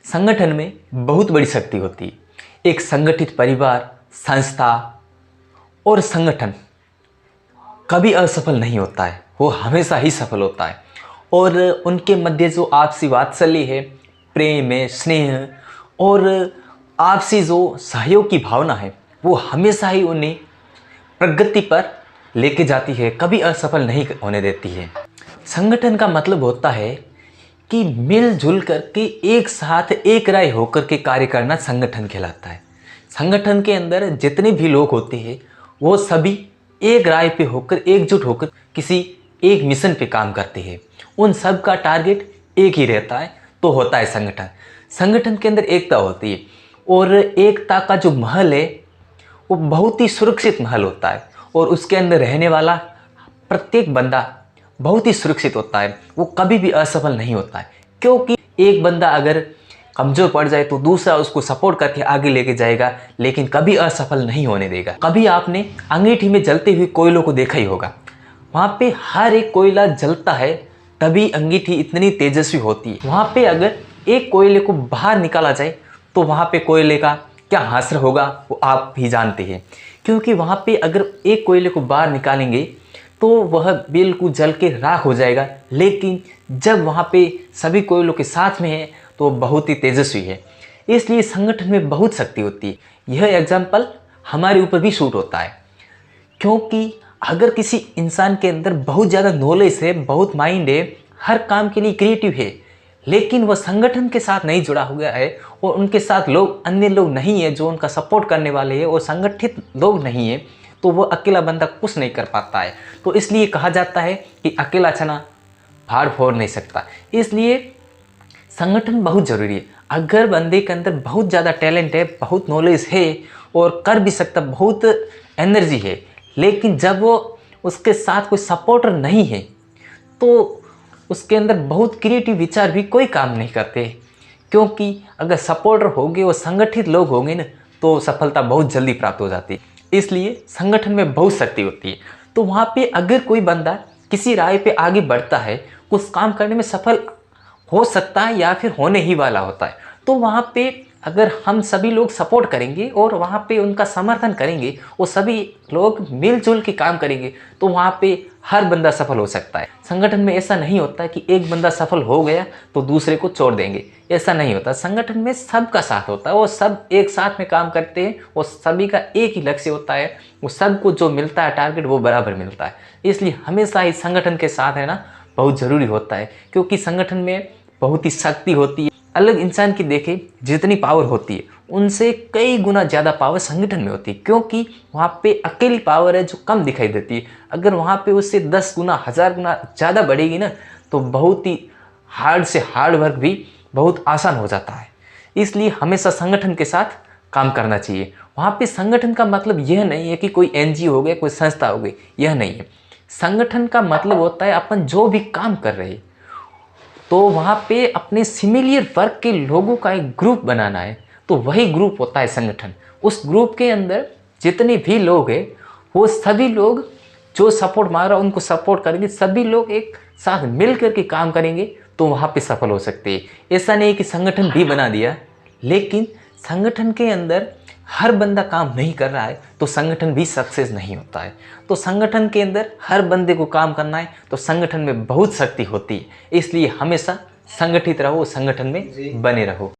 संगठन में बहुत बड़ी शक्ति होती है। एक संगठित परिवार, संस्था और संगठन कभी असफल नहीं होता है, वो हमेशा ही सफल होता है। और उनके मध्य जो आपसी वात्सल्य है, प्रेम है, स्नेह और आपसी जो सहयोग की भावना है, वो हमेशा ही उन्हें प्रगति पर लेके जाती है, कभी असफल नहीं होने देती है। संगठन का मतलब होता है कि मिलजुल करके एक साथ एक राय होकर के कार्य करना संगठन कहलाता है। संगठन के अंदर जितने भी लोग होते हैं वो सभी एक राय पे होकर, एकजुट होकर किसी एक मिशन पे काम करते हैं। उन सब का टारगेट एक ही रहता है, तो होता है संगठन। संगठन के अंदर एकता होती है और एकता का जो महल है वो बहुत ही सुरक्षित महल होता है और उसके अंदर रहने वाला प्रत्येक बंदा बहुत ही सुरक्षित होता है, वो कभी भी असफल नहीं होता है। क्योंकि एक बंदा अगर कमज़ोर पड़ जाए तो दूसरा उसको सपोर्ट करके आगे लेके जाएगा, लेकिन कभी असफल नहीं होने देगा। कभी आपने अंगीठी में जलते हुए कोयलों को देखा ही होगा, वहाँ पे हर एक कोयला जलता है तभी अंगीठी इतनी तेजस्वी होती है। वहाँ पे अगर एक कोयले को बाहर निकाला जाए तो वहाँ पे कोयले का क्या हासर होगा वो आप भी जानते हैं। क्योंकि वहाँ पे अगर एक कोयले को बाहर निकालेंगे तो वह बिल्कुल जल के राख हो जाएगा, लेकिन जब वहाँ पे सभी कोयलों के साथ में है तो बहुत ही तेजस्वी है। इसलिए संगठन में बहुत शक्ति होती है। यह एग्जाम्पल हमारे ऊपर भी शूट होता है, क्योंकि अगर किसी इंसान के अंदर बहुत ज़्यादा नॉलेज है, बहुत माइंड है, हर काम के लिए क्रिएटिव है, लेकिन वह संगठन के साथ नहीं जुड़ा हुआ है और उनके साथ लोग, अन्य लोग नहीं है जो उनका सपोर्ट करने वाले हैं और संगठित लोग नहीं है, तो वह अकेला बंदा कुछ नहीं कर पाता है। तो इसलिए कहा जाता है कि अकेला चना भार फोड़ नहीं सकता। इसलिए संगठन बहुत ज़रूरी है। अगर बंदे के अंदर बहुत ज़्यादा टैलेंट है, बहुत नॉलेज है और कर भी सकता, बहुत एनर्जी है, लेकिन जब वो उसके साथ कोई सपोर्टर नहीं है तो उसके अंदर बहुत क्रिएटिव विचार भी कोई काम नहीं करते। क्योंकि अगर सपोर्टर होंगे और संगठित लोग होंगे ना तो सफलता बहुत जल्दी प्राप्त हो जाती है। इसलिए संगठन में बहुत शक्ति होती है। तो वहाँ पे अगर कोई बंदा किसी राय पे आगे बढ़ता है, कुछ काम करने में सफल हो सकता है या फिर होने ही वाला होता है, तो वहाँ पे अगर हम सभी लोग सपोर्ट करेंगे और वहाँ पे उनका समर्थन करेंगे और सभी लोग मिलजुल के काम करेंगे तो वहाँ पे हर बंदा सफल हो सकता है। संगठन में ऐसा नहीं होता कि एक बंदा सफल हो गया तो दूसरे को छोड़ देंगे, ऐसा नहीं होता। संगठन में सबका साथ होता है और सब एक साथ में काम करते हैं और सभी का एक ही लक्ष्य होता है, वो सबको जो मिलता है टारगेट वो बराबर मिलता है। इसलिए हमेशा ही संगठन के साथ रहना बहुत ज़रूरी होता है, क्योंकि संगठन में बहुत ही शक्ति होती है। अलग इंसान की देखें जितनी पावर होती है उनसे कई गुना ज़्यादा पावर संगठन में होती है, क्योंकि वहाँ पे अकेली पावर है जो कम दिखाई देती है। अगर वहाँ पे उससे 10 गुना 1000 गुना ज़्यादा बढ़ेगी ना तो बहुत ही हार्ड से हार्ड वर्क भी बहुत आसान हो जाता है। इसलिए हमेशा संगठन के साथ काम करना चाहिए। वहाँ पे संगठन का मतलब यह नहीं है कि कोई NGO हो गया, कोई संस्था हो गई, यह नहीं है। संगठन का मतलब होता है अपन जो भी काम कर रहे हैं तो वहाँ पे अपने सिमिलियर वर्क के लोगों का एक ग्रुप बनाना है, तो वही ग्रुप होता है संगठन। उस ग्रुप के अंदर जितने भी लोग हैं वो सभी लोग जो सपोर्ट मांग रहा है उनको सपोर्ट करेंगे, सभी लोग एक साथ मिल करके काम करेंगे तो वहाँ पे सफल हो सकते हैं। ऐसा नहीं है कि संगठन भी बना दिया, लेकिन संगठन के अंदर हर बंदा काम नहीं कर रहा है तो संगठन भी सक्सेस नहीं होता है। तो संगठन के अंदर हर बंदे को काम करना है तो संगठन में बहुत शक्ति होती है। इसलिए हमेशा संगठित रहो, संगठन में बने रहो।